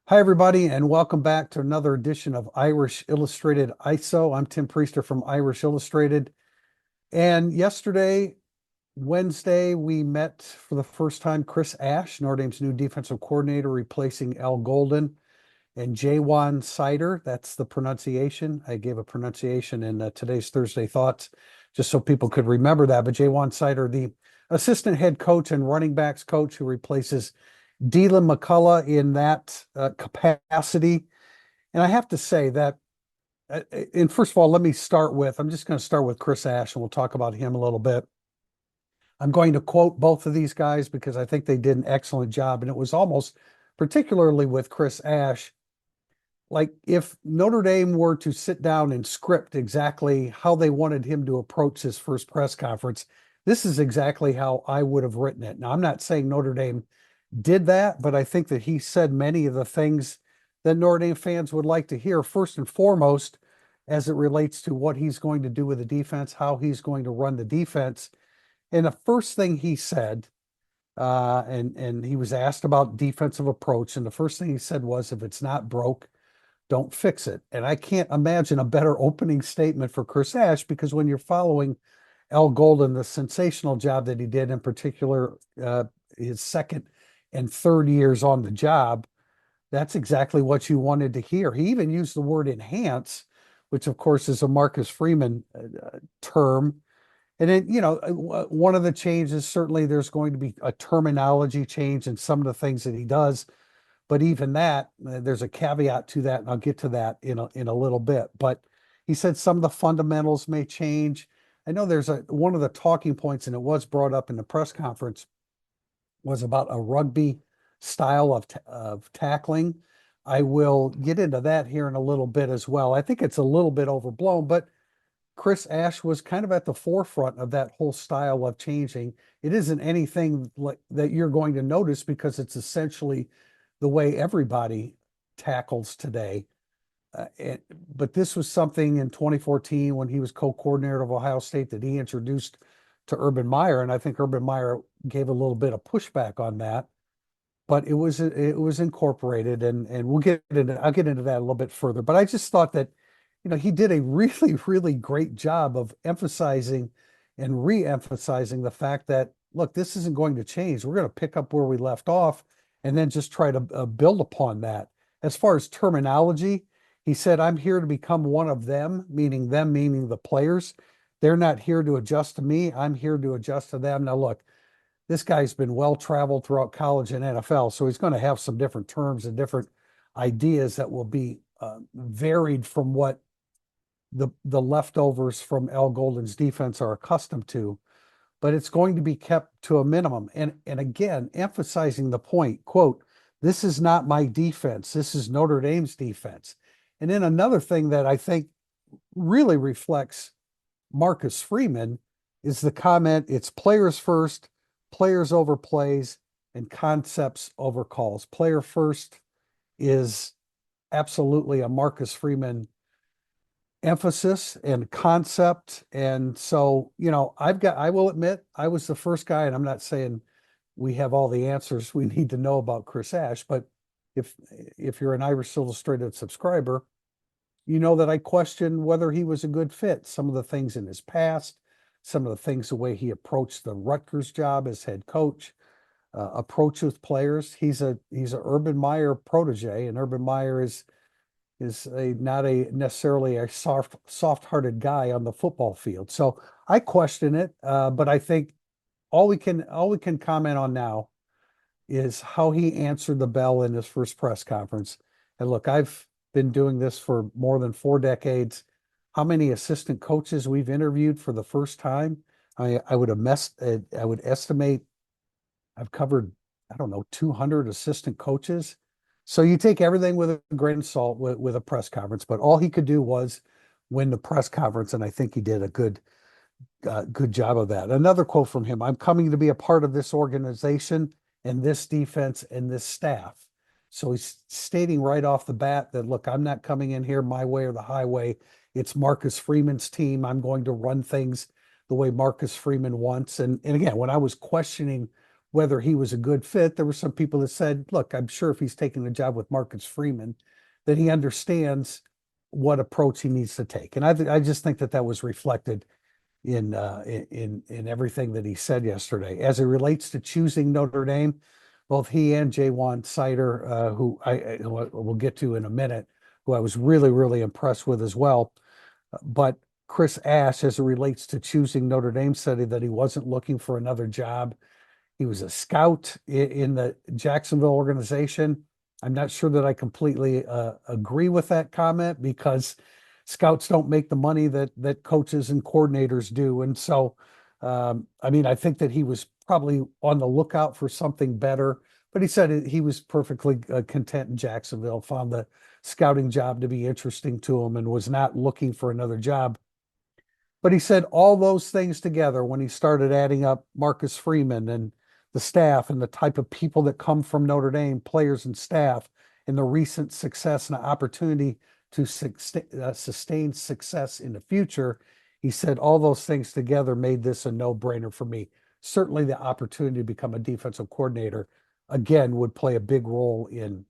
Hi, everybody, and welcome back to another edition of Irish Illustrated ISO. I'm Tim Priester from Irish Illustrated. And yesterday, Wednesday, we met for the first time Chris Ash, Notre Dame's new defensive coordinator, replacing Al Golden, and Jaywan Seider. That's the pronunciation. I gave a pronunciation in today's Thursday Thoughts, just so people could remember that. But Jaywan Seider, the assistant head coach and running backs coach who replaces Deland McCullough in that capacity. And I have to say that, and first of all, let me start with, I'm just going to start with Chris Ash and we'll talk about him a little bit. I'm going to quote both of these guys because I think they did an excellent job. And it was almost, particularly with Chris Ash, like if Notre Dame were to sit down and script exactly how they wanted him to approach his first press conference, this is exactly how I would have written it. Now, I'm not saying Notre Dame did that, but I think that he said many of the things that Notre Dame fans would like to hear, first and foremost, as it relates to what he's going to do with the defense, how he's going to run the defense. And the first thing he said, and he was asked about defensive approach, and the first thing he said was, if it's not broke, don't fix it. And I can't imagine a better opening statement for Chris Ash, because when you're following Al Golden, the sensational job that he did, in particular, his second and third years on the job, that's exactly what you wanted to hear. He even used the word enhance, which of course is a Marcus Freeman term. And then, one of the changes, certainly there's going to be a terminology change in some of the things that he does. But even that, there's a caveat to that, and I'll get to that in a little bit. But he said some of the fundamentals may change. I know there's one of the talking points, and it was brought up in the press conference, was about a rugby style of tackling. I will get into that here in a little bit as well. I think it's a little bit overblown, but Chris Ash was kind of at the forefront of that whole style of changing. It isn't anything like that you're going to notice because it's essentially the way everybody tackles today. But this was something in 2014 when he was co-coordinator of Ohio State that he introduced to Urban Meyer, and I think Urban Meyer gave a little bit of pushback on that. But it was incorporated, and I'll get into that a little bit further. But I just thought that, he did a really, really great job of emphasizing and re-emphasizing the fact that, look, this isn't going to change. We're going to pick up where we left off and then just try to build upon that. As far as terminology, he said, I'm here to become one of them, meaning the players. They're not here to adjust to me. I'm here to adjust to them. Now, look, this guy's been well-traveled throughout college and NFL, so he's going to have some different terms and different ideas that will be varied from what the leftovers from Al Golden's defense are accustomed to, but it's going to be kept to a minimum. And again, emphasizing the point, quote, this is not my defense. This is Notre Dame's defense. And then another thing that I think really reflects Marcus Freeman is the comment, it's players first, players over plays, and concepts over calls. Player first is absolutely a Marcus Freeman emphasis and concept. And so, I will admit, I was the first guy, and I'm not saying we have all the answers we need to know about Chris Ash, but if you're an Irish Illustrated subscriber, you know that I question whether he was a good fit. Some of the things in his past, some of the things, the way he approached the Rutgers job as head coach, approach with players. He's a Urban Meyer protege, and Urban Meyer is not necessarily a soft-hearted guy on the football field. So I question it, but I think all we can comment on now is how he answered the bell in his first press conference. And look, I've been doing this for more than 4 decades. How many assistant coaches we've interviewed for the first time? I would estimate I've covered, I don't know, 200 assistant coaches. So you take everything with a grain of salt with a press conference, but all he could do was win the press conference, and I think he did a good job of that. Another quote from him: I'm coming to be a part of this organization and this defense and this staff. So he's stating right off the bat that, look, I'm not coming in here my way or the highway. It's Marcus Freeman's team. I'm going to run things the way Marcus Freeman wants. And again, when I was questioning whether he was a good fit. There were some people that said, look, I'm sure if he's taking a job with Marcus Freeman, that he understands what approach he needs to take. And I just think that that was reflected in everything that he said yesterday. As it relates to choosing Notre Dame, both he and Seider, who we'll get to in a minute, who I was really, really impressed with as well. But Chris Ash, as it relates to choosing Notre Dame, said that he wasn't looking for another job. He was a scout in the Jacksonville organization. I'm not sure that I completely agree with that comment, because scouts don't make the money that coaches and coordinators do. And so, I mean, I think that he was probably on the lookout for something better, but he said he was perfectly content in Jacksonville, found the scouting job to be interesting to him, and was not looking for another job. But he said all those things together, when he started adding up Marcus Freeman and the staff and the type of people that come from Notre Dame, players and staff, and the recent success and opportunity to sustain success in the future, he said all those things together made this a no-brainer for me. Certainly the opportunity to become a defensive coordinator, again, would play a big role in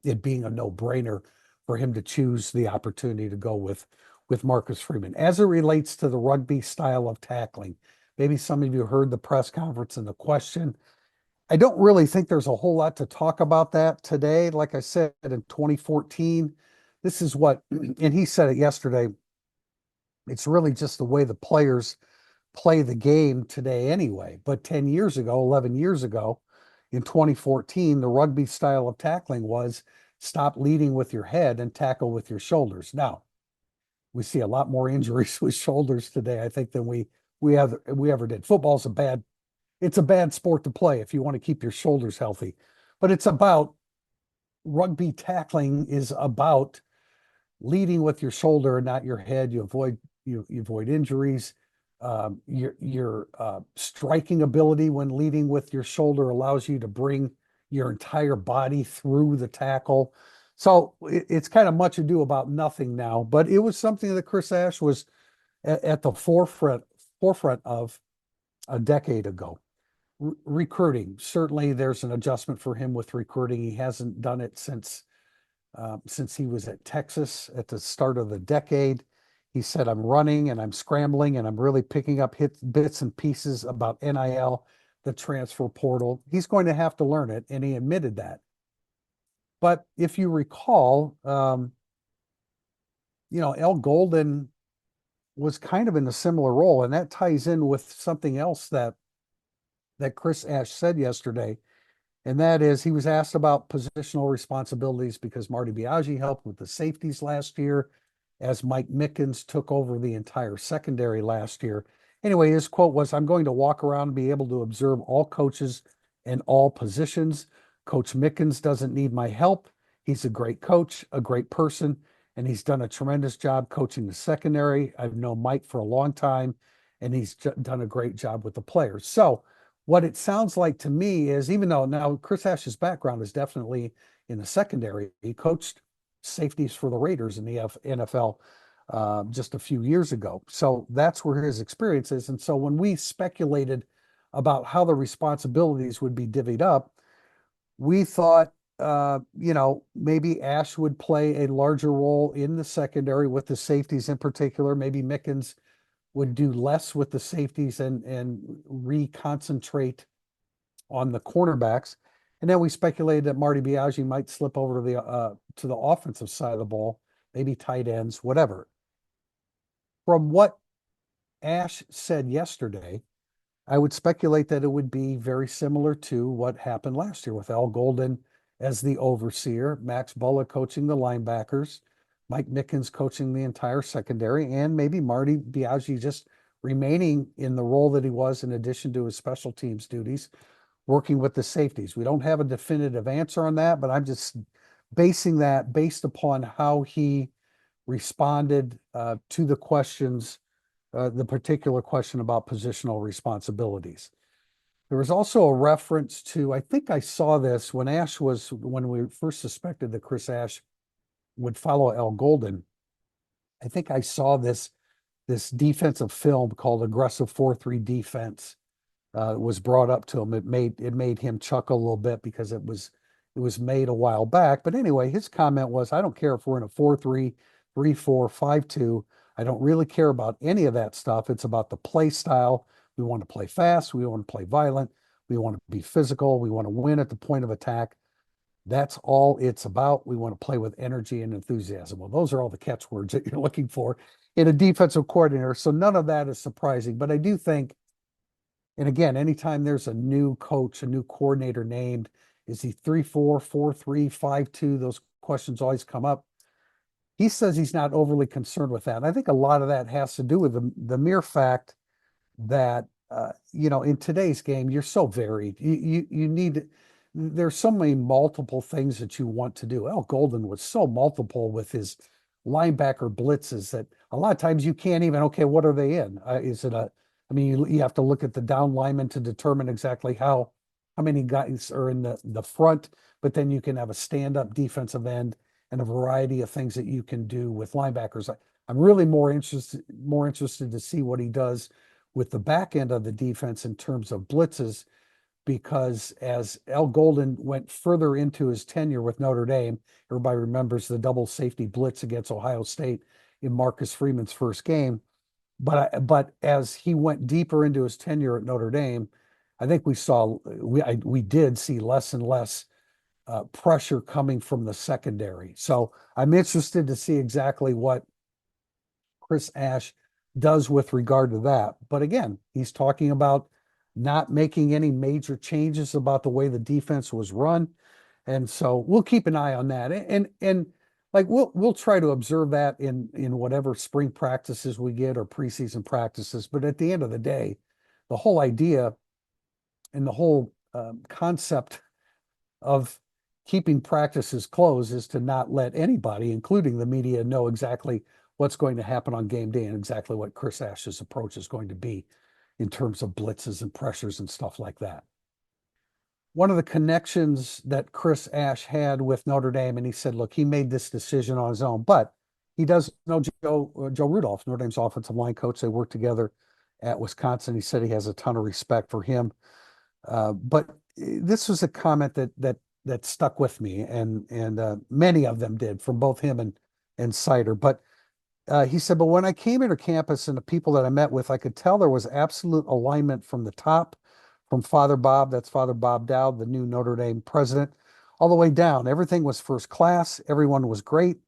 it being a no-brainer for him to choose the opportunity to go with Marcus Freeman. As it relates to the rugby style of tackling, maybe some of you heard the press conference and the question. I don't really think there's a whole lot to talk about that today. Like I said, in 2014, this is what, and he said it yesterday, it's really just the way the players play the game today anyway. But 10 years ago, 11 years ago, in 2014, the rugby style of tackling was stop leading with your head and tackle with your shoulders. Now, we see a lot more injuries with shoulders today, I think, than we ever did. Football's it's a bad sport to play if you want to keep your shoulders healthy. But rugby tackling is about leading with your shoulder and not your head. You avoid injuries. Your striking ability when leading with your shoulder allows you to bring your entire body through the tackle. So it's kind of much ado about nothing now, but it was something that Chris Ash was at the forefront of a decade ago. Recruiting, certainly there's an adjustment for him with recruiting. He hasn't done it since he was at Texas at the start of the decade. He said, I'm running and I'm scrambling and I'm really picking up bits and pieces about NIL, the transfer portal. He's going to have to learn it, and he admitted that. But if you recall, El Golden was kind of in a similar role, and that ties in with something else that Chris Ash said yesterday. And that is, he was asked about positional responsibilities because Marty Biagi helped with the safeties last year, as Mike Mickens took over the entire secondary last year. Anyway, his quote was, I'm going to walk around and be able to observe all coaches and all positions. Coach Mickens doesn't need my help. He's a great coach, a great person, and he's done a tremendous job coaching the secondary. I've known Mike for a long time, and he's done a great job with the players. So what it sounds like to me is, even though now Chris Ash's background is definitely in the secondary, he coached safeties for the Raiders in the NFL just a few years ago. So that's where his experience is. And so when we speculated about how the responsibilities would be divvied up, we thought, maybe Ash would play a larger role in the secondary with the safeties in particular. Maybe Mickens would do less with the safeties and reconcentrate on the cornerbacks. And then we speculated that Marty Biagi might slip over to the offensive side of the ball, maybe tight ends, whatever. From what Ash said yesterday, I would speculate that it would be very similar to what happened last year with Al Golden as the overseer, Max Bullock coaching the linebackers, Mike Mickens coaching the entire secondary, and maybe Marty Biagi just remaining in the role that he was in addition to his special teams duties, working with the safeties. We don't have a definitive answer on that, but I'm just basing that based upon how he responded to the questions, the particular question about positional responsibilities. There was also a reference to, I think I saw this when we first suspected that Chris Ash would follow Al Golden. I think I saw this defensive film called Aggressive 4-3 Defense was brought up to him. It made him chuckle a little bit because it was made a while back. But anyway, his comment was, I don't care if we're in a 4-3, 3-4, 5-2. I don't really care about any of that stuff. It's about the play style. We want to play fast. We want to play violent. We want to be physical. We want to win at the point of attack. That's all it's about. We want to play with energy and enthusiasm. Well, those are all the catchwords that you're looking for in a defensive coordinator. So none of that is surprising. But I do think, and again, anytime there's a new coach, a new coordinator named, is he 3-4, 4-3, 5-2? Those questions always come up. He says he's not overly concerned with that. And I think a lot of that has to do with the mere fact that in today's game, you're so varied. You need there's so many multiple things that you want to do. Al Golden was so multiple with his linebacker blitzes that a lot of times you can't even, okay, what are they in? Is it I mean, you have to look at the down lineman to determine exactly how many guys are in the front, but then you can have a stand-up defensive end and a variety of things that you can do with linebackers. I'm really more interested to see what he does with the back end of the defense in terms of blitzes, because as Al Golden went further into his tenure with Notre Dame, everybody remembers the double safety blitz against Ohio State in Marcus Freeman's first game. But as he went deeper into his tenure at Notre Dame, I think we did see less and less pressure coming from the secondary. So I'm interested to see exactly what Chris Ash does with regard to that. But again, he's talking about not making any major changes about the way the defense was run. And so we'll keep an eye on that. And like we'll try to observe that in whatever spring practices we get or preseason practices. But at the end of the day, the whole idea and the whole concept of keeping practices closed is to not let anybody, including the media, know exactly what's going to happen on game day and exactly what Chris Ash's approach is going to be in terms of blitzes and pressures and stuff like that. One of the connections that Chris Ash had with Notre Dame, and he said, look, he made this decision on his own, but he does know Joe Rudolph, Notre Dame's offensive line coach. They worked together at Wisconsin. He said he has a ton of respect for him. But this was a comment that stuck with me, and many of them did, from both him and Seider. But he said, but when I came into campus and the people that I met with, I could tell there was absolute alignment from the top, from Father Bob, that's Father Bob Dowd, the new Notre Dame president, all the way down. Everything was first class. Everyone was great.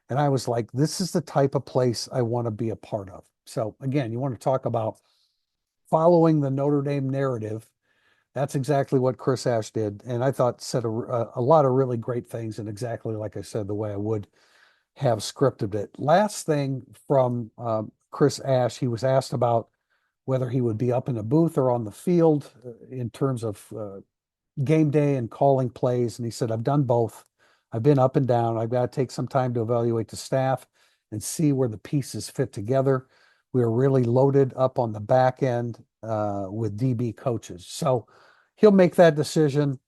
And I was like, this is the type of place I want to be a part of. So again, you want to talk about following the Notre Dame narrative. That's exactly what Chris Ash did. And I thought said a lot of really great things, and exactly like I said, the way I would have scripted it. Last thing from Chris Ash, he was asked about whether he would be up in the booth or on the field in terms of game day and calling plays. And he said, I've done both. I've been up and down. I've got to take some time to evaluate the staff and see where the pieces fit together. We are really loaded up on the back end with DB coaches. So he'll make that decision,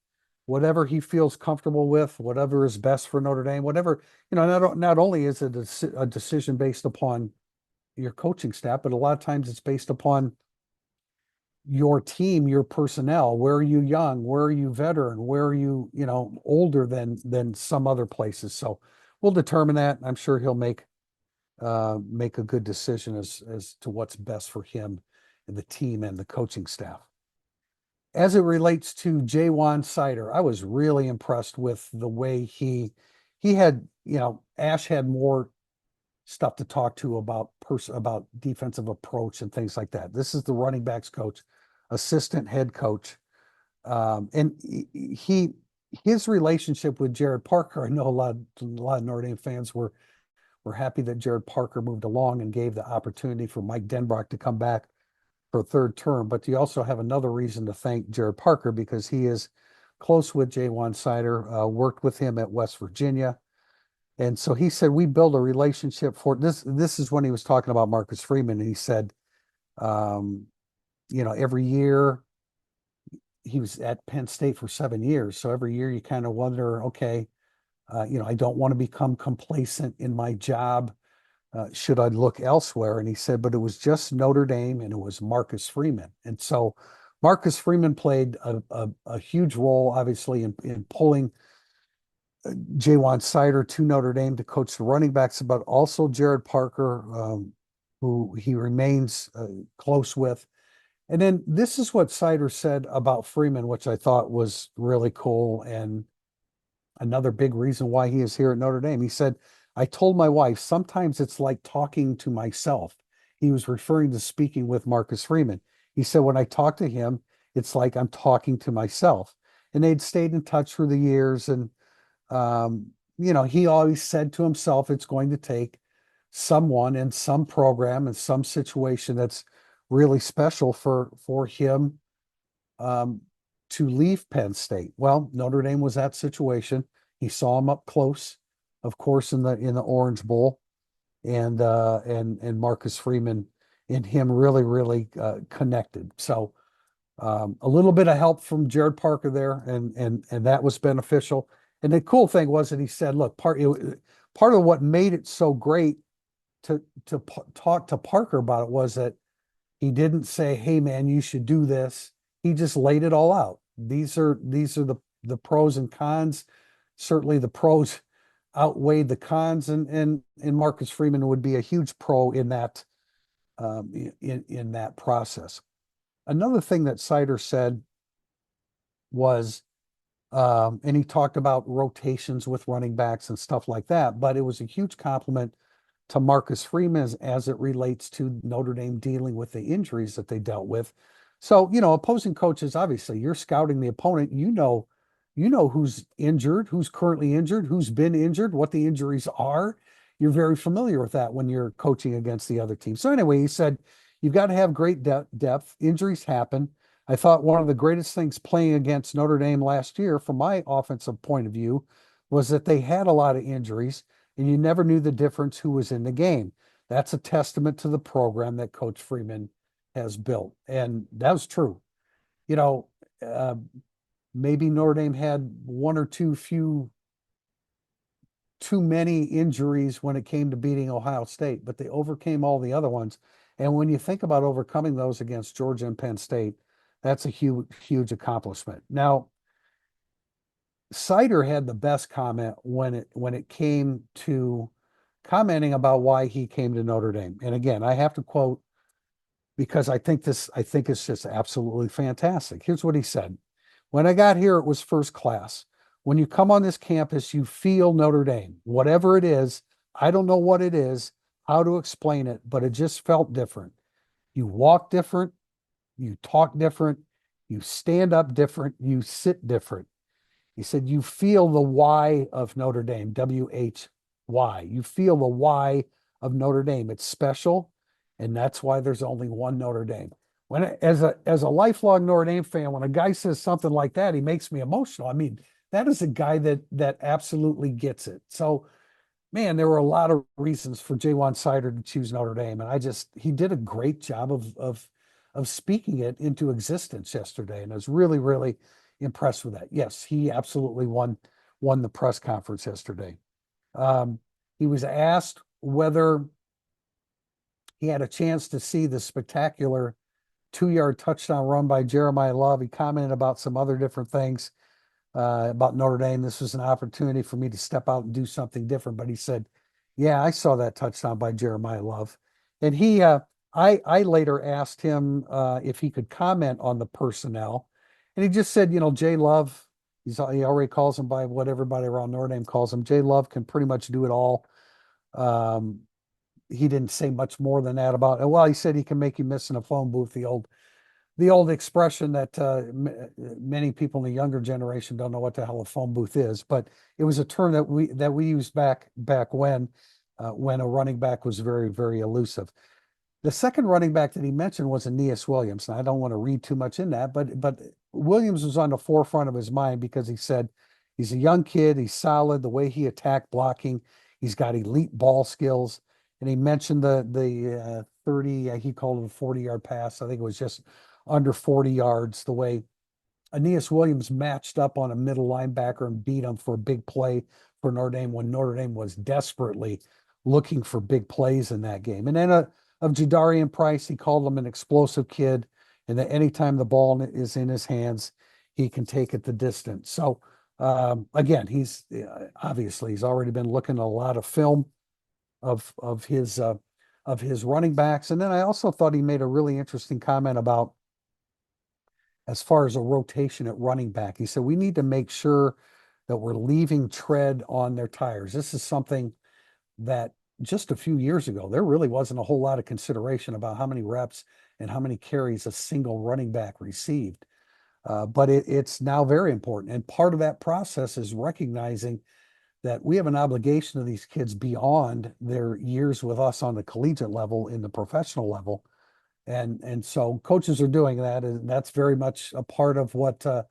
whatever he feels comfortable with, whatever is best for Notre Dame, whatever, not only is it a decision based upon your coaching staff, but a lot of times it's based upon your team, your personnel. Where are you young? Where are you veteran? Where are you, older than some other places? So we'll determine that. I'm sure he'll make a good decision as to what's best for him and the team and the coaching staff. As it relates to Ja'Juan Seider, I was really impressed with the way he had, Ash had more stuff to talk to about defensive approach and things like that. This is the running backs coach, assistant head coach. And his relationship with Jared Parker, I know a lot of Notre Dame fans were happy that Jared Parker moved along and gave the opportunity for Mike Denbrock to come back for a third term. But you also have another reason to thank Jared Parker, because he is close with Ja'Juan Seider, worked with him at West Virginia. And so he said, we build a relationship for this. This is when he was talking about Marcus Freeman. And he said, every year he was at Penn State for 7 years. So every year you kind of wonder, okay, I don't want to become complacent in my job. Should I look elsewhere? And he said, but it was just Notre Dame and it was Marcus Freeman. And so Marcus Freeman played a huge role, obviously, in pulling Jaywan Seider to Notre Dame to coach the running backs, but also Jared Parker, who he remains close with. And then this is what Seider said about Freeman, which I thought was really cool and another big reason why he is here at Notre Dame. He said, I told my wife, sometimes it's like talking to myself. He was referring to speaking with Marcus Freeman. He said, when I talk to him, it's like I'm talking to myself. And they'd stayed in touch through the years. And, he always said to himself, it's going to take someone in some program and some situation that's really special for him um, to leave Penn State. Well, Notre Dame was that situation. He saw him up close, of course, in the Orange Bowl, and Marcus Freeman and him really connected. So a little bit of help from Jared Parker there, and that was beneficial. And the cool thing was that he said, look, part of what made it so great to talk to Parker about it was that he didn't say, hey man, you should do this. He just laid it all out. These are the pros and cons. Certainly the pros outweighed the cons, and Marcus Freeman would be a huge pro in that in that process. Another thing that Seider said was, and he talked about rotations with running backs and stuff like that, but it was a huge compliment to Marcus Freeman as it relates to Notre Dame dealing with the injuries that they dealt with. So, opposing coaches, obviously, you're scouting the opponent. You know who's injured, who's currently injured, who's been injured, what the injuries are. You're very familiar with that when you're coaching against the other team. So anyway, he said, you've got to have great depth. Injuries happen. I thought one of the greatest things playing against Notre Dame last year, from my offensive point of view, was that they had a lot of injuries and you never knew the difference who was in the game. That's a testament to the program that Coach Freeman has built. And that was true. You know, uh, maybe Notre Dame had one or two too many injuries when it came to beating Ohio State, but they overcame all the other ones. And when you think about overcoming those against Georgia and Penn State, that's a huge accomplishment. Now, Seider had the best comment when it came to commenting about why he came to Notre Dame. And again, I have to quote because I think it's just absolutely fantastic. Here's what he said. When I got here, it was first class. When you come on this campus, you feel Notre Dame. Whatever it is, I don't know what it is, how to explain it, but it just felt different. You walk different, you talk different, you stand up different, you sit different. He said, you feel the why of Notre Dame, WHY. You feel the why of Notre Dame. It's special, and that's why there's only one Notre Dame. As a lifelong Notre Dame fan, when a guy says something like that, he makes me emotional. I mean, that is a guy that absolutely gets it. So, man, there were a lot of reasons for Jaywan Seider to choose Notre Dame, and he did a great job of speaking it into existence yesterday, and I was really impressed with that. Yes, he absolutely won the press conference yesterday. He was asked whether he had a chance to see the spectacular 2-yard touchdown run by Jeremiah Love. He commented about some other different things about Notre Dame. This was an opportunity for me to step out and do something different. But he said, yeah, I saw that touchdown by Jeremiah Love. And I later asked him if he could comment on the personnel. And he just said, Jay Love, he already calls him by what everybody around Notre Dame calls him. Jay Love can pretty much do it all. He didn't say much more than that about it. Well, he said he can make you miss in a phone booth, the old expression that many people in the younger generation don't know what the hell a phone booth is, but it was a term that we used back when a running back was very elusive. The second running back that he mentioned was Aeneas Williams. And I don't want to read too much in that, but Williams was on the forefront of his mind because he said he's a young kid, he's solid, the way he attacked blocking, he's got elite ball skills. And he mentioned the 30, he called it a 40-yard pass. I think it was just under 40 yards, the way Aeneas Williams matched up on a middle linebacker and beat him for a big play for Notre Dame when Notre Dame was desperately looking for big plays in that game. And then of Jadarian Price, he called him an explosive kid. and that anytime the ball is in his hands, he can take it the distance. So again, he's obviously he's already been looking at a lot of film of his running backs. And then I also thought he made a really interesting comment about as far as a rotation at running back. He said we need to make sure that we're leaving tread on their tires. This is something that just a few years ago, there really wasn't a whole lot of consideration about how many reps and how many carries a single running back received. But it's now very important. And part of that process is recognizing that we have an obligation to these kids beyond their years with us on the collegiate level, in the professional level. And so coaches are doing that, and that's very much a part of what of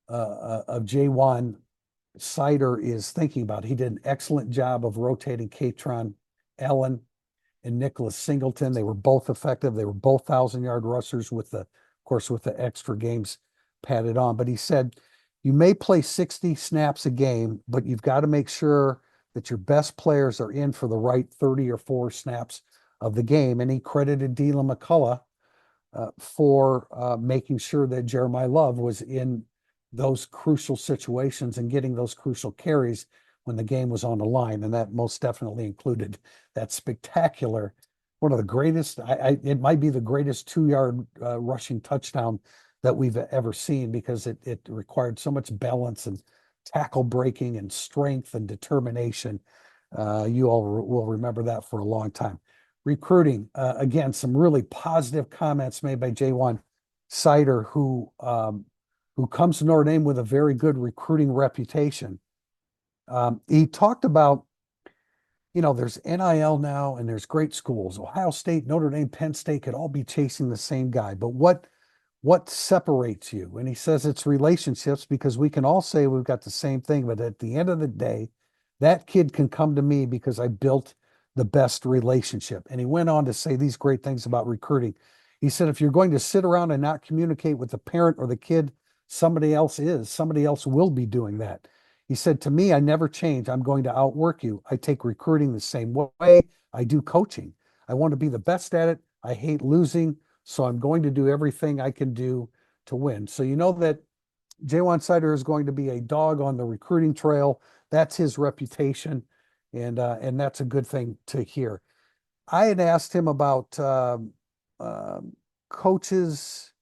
J1 Seider is thinking about. He did an excellent job of rotating Katron Allen and Nicholas Singleton. They were both effective. They were both 1,000-yard rushers with of course, with the extra games padded on. But he said, you may play 60 snaps a game, but you've got to make sure that your best players are in for the right 30 or 4 snaps of the game. And he credited Deland McCullough for making sure that Jeremiah Love was in those crucial situations and getting those crucial carries when the game was on the line. And that most definitely included that spectacular, one of the greatest, it might be the greatest 2-yard rushing touchdown that we've ever seen, because it required so much balance and tackle breaking and strength and determination. You all will remember that for a long time. Recruiting, again, some really positive comments made by J1 Seider, who comes to Notre Dame with a very good recruiting reputation. He talked about, there's NIL now and there's great schools. Ohio State, Notre Dame, Penn State could all be chasing the same guy. But what separates you? And he says it's relationships, because we can all say we've got the same thing, but at the end of the day, that kid can come to me because I built the best relationship. And he went on to say these great things about recruiting. He said, if you're going to sit around and not communicate with the parent or the kid, somebody else will be doing that. He said, to me, I never change. I'm going to outwork you. I take recruiting the same way I do coaching. I want to be the best at it. I hate losing. So I'm going to do everything I can do to win. So you know that J1 Seider is going to be a dog on the recruiting trail. That's his reputation. And that's a good thing to hear. I had asked him about coaches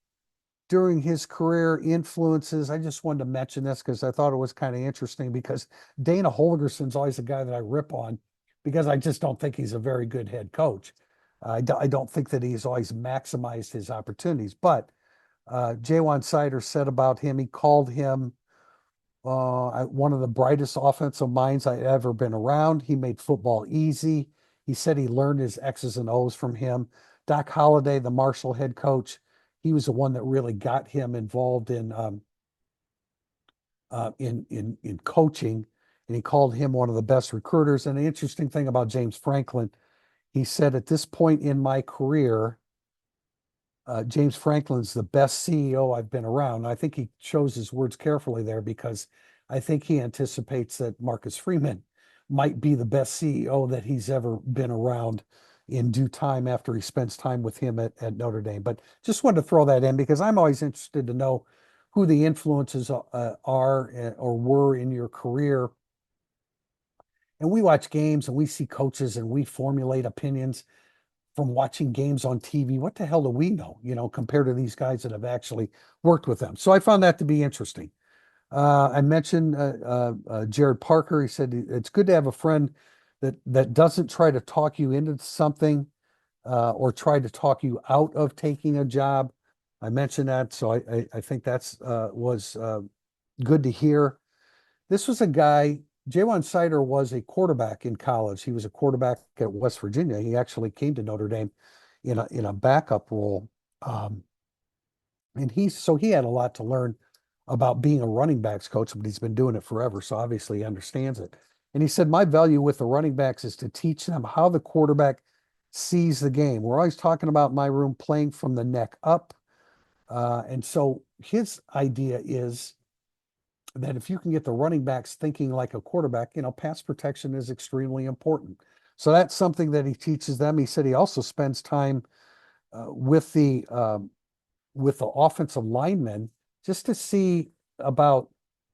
during his career, influences. I just wanted to mention this because I thought it was kind of interesting, because Dana Holgerson's always a guy that I rip on, because I just don't think he's a very good head coach. I don't think that he's always maximized his opportunities. But J1 Seider said about him, he called him one of the brightest offensive minds I'd ever been around. He made football easy. He said he learned his X's and O's from him. Doc Holliday, the Marshall head coach, he was the one that really got him involved in coaching, and he called him one of the best recruiters. And the interesting thing about James Franklin, he said, at this point in my career, James Franklin's the best CEO I've been around. And I think he chose his words carefully there, because I think he anticipates that Marcus Freeman might be the best CEO that he's ever been around in due time, after he spends time with him at Notre Dame. But just wanted to throw that in, because I'm always interested to know who the influences are or were in your career. And we watch games and we see coaches and we formulate opinions from watching games on TV. What the hell do we know, compared to these guys that have actually worked with them? So I found that to be interesting. I mentioned Jared Parker. He said it's good to have a friend that doesn't try to talk you into something or try to talk you out of taking a job. I mentioned that, so I think that's was good to hear. This was a guy, J1 Seider was a quarterback in college. He was a quarterback at West Virginia. He actually came to Notre Dame in a backup role. And he had a lot to learn about being a running backs coach, but he's been doing it forever. So obviously he understands it. And he said, my value with the running backs is to teach them how the quarterback sees the game. We're always talking about in my room playing from the neck up. And so his idea is that if you can get the running backs thinking like a quarterback, pass protection is extremely important. So that's something that he teaches them. He said he also spends time with the with the offensive linemen just to see about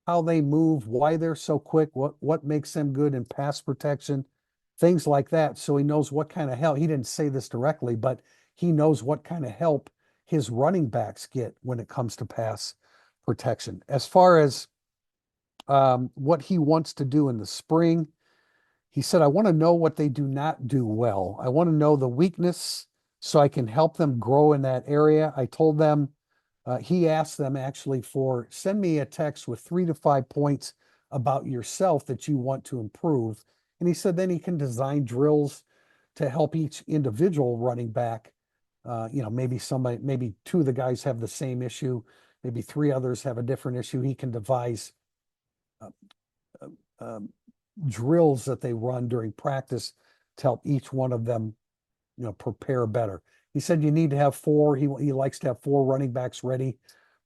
how they move, why they're so quick, what makes them good in pass protection, things like that. So he knows what kind of help. He didn't say this directly, but he knows what kind of help his running backs get when it comes to pass protection. As far as what he wants to do in the spring, he said, I want to know what they do not do well. I want to know the weakness so I can help them grow in that area. I told them, he asked them actually for send me a text with 3 to 5 points about yourself that you want to improve. And he said, then he can design drills to help each individual running back. Maybe 2 of the guys have the same issue, maybe 3 others have a different issue. He can devise uh, uh, um, drills that they run during practice to help each one of them, prepare better. He said you need to have 4. He likes to have 4 running backs ready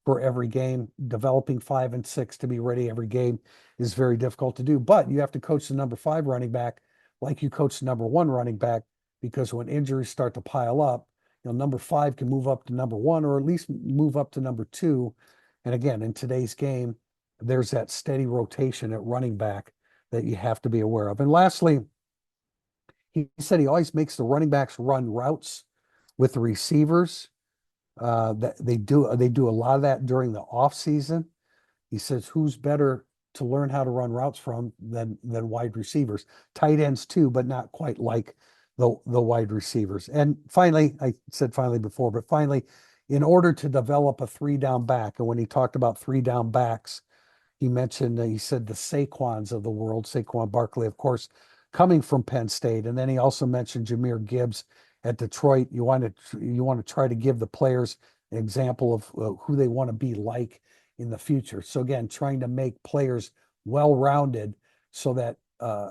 for every game. Developing 5 and 6 to be ready every game is very difficult to do, but you have to coach the number 5 running back like you coach the number 1 running back, because when injuries start to pile up, number 5 can move up to number 1 or at least move up to number 2. And again, in today's game, there's that steady rotation at running back that you have to be aware of. And lastly, he said he always makes the running backs run routes with the receivers. That they do a lot of that during the off season. He says who's better to learn how to run routes from than wide receivers, tight ends too, but not quite like the wide receivers. And finally, I said finally before, but finally, in order to develop a 3-down back, and when he talked about 3-down backs, he mentioned, he said the Saquons of the world, Saquon Barkley, of course, coming from Penn State. And then he also mentioned Jahmyr Gibbs at Detroit. You want to try to give the players an example of who they want to be like in the future. So again, trying to make players well-rounded so that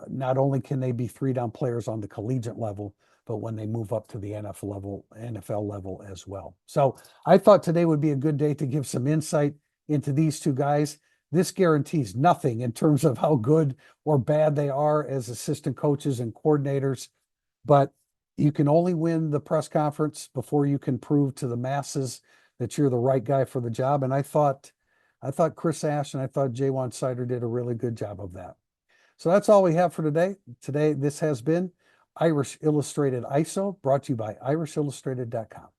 not only can they be 3-down players on the collegiate level, but when they move up to the NFL level as well. So I thought today would be a good day to give some insight into these 2 guys. This guarantees nothing in terms of how good or bad they are as assistant coaches and coordinators, but you can only win the press conference before you can prove to the masses that you're the right guy for the job. And I thought Chris Ash and I thought Jaywan Seider did a really good job of that. So that's all we have for today. This has been Irish Illustrated ISO, brought to you by irishillustrated.com.